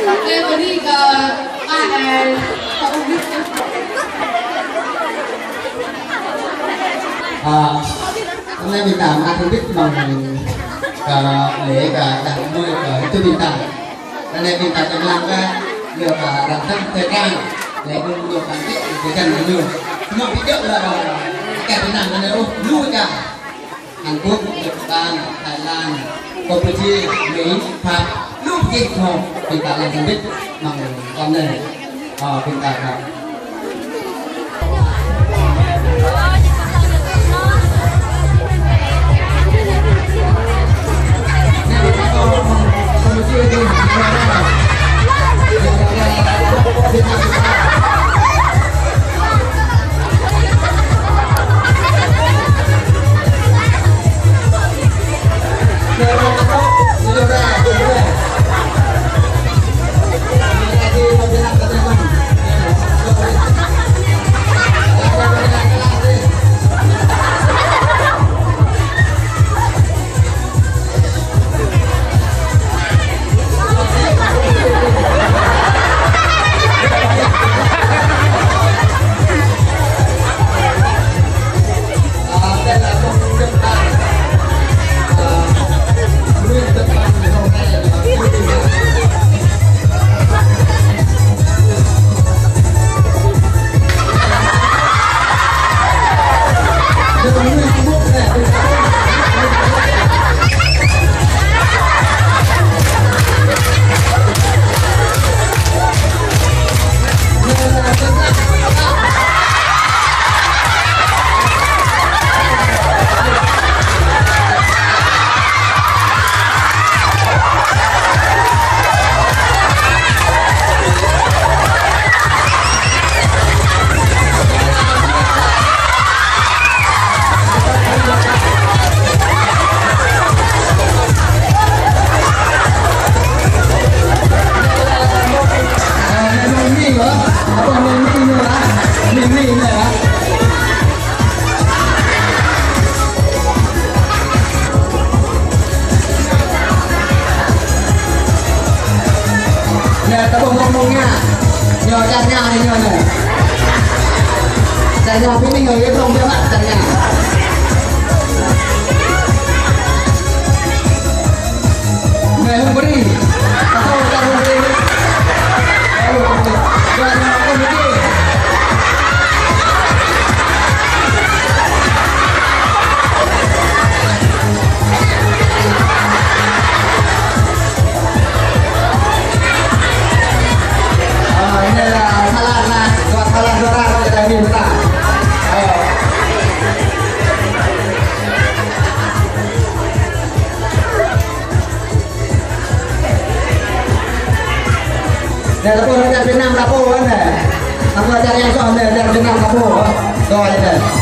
Oke, jadi ke hôm nay mình làm ăn biết bằng để cả đặt nuôi ở tư bình tặng hôm nay mình tặng làm ra được làm thân thời gian để cùng được hoàn thiện cái gần của mình mọi cái chợ là cả Việt Nam này nuôi cả Hàn Quốc, Nhật Bản, Thái Lan, Campuchia, Mỹ, Pháp lúc dịch hồ mình tặng làm biết bằng con này mình tặng nhờ chặt nhà này nhờ này chặt nhà cũng mình người cái không cho bạn chặt nhà ngày hôm có đi không chặt hôm đi chặt nhà không đi ini lah salah nah buat salah juara kita minta ayo tapi orang dari Vietnam kapo kan aku ajar yang soal dari Vietnam kapo soal ini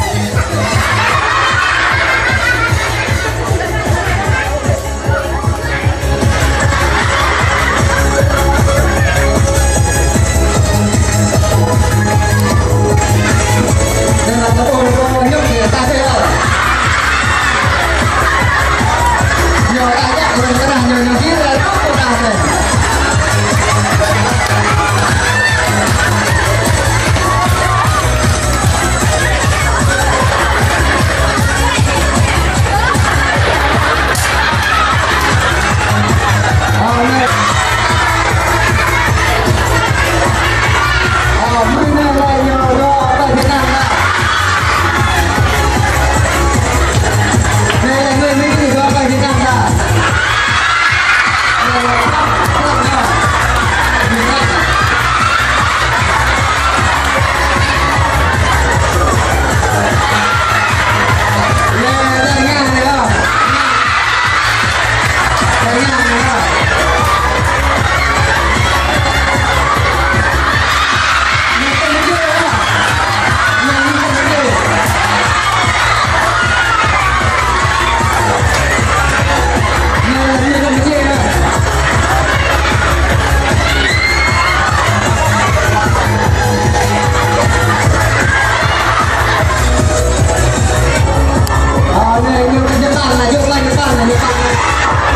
Jepang lah, Jepang.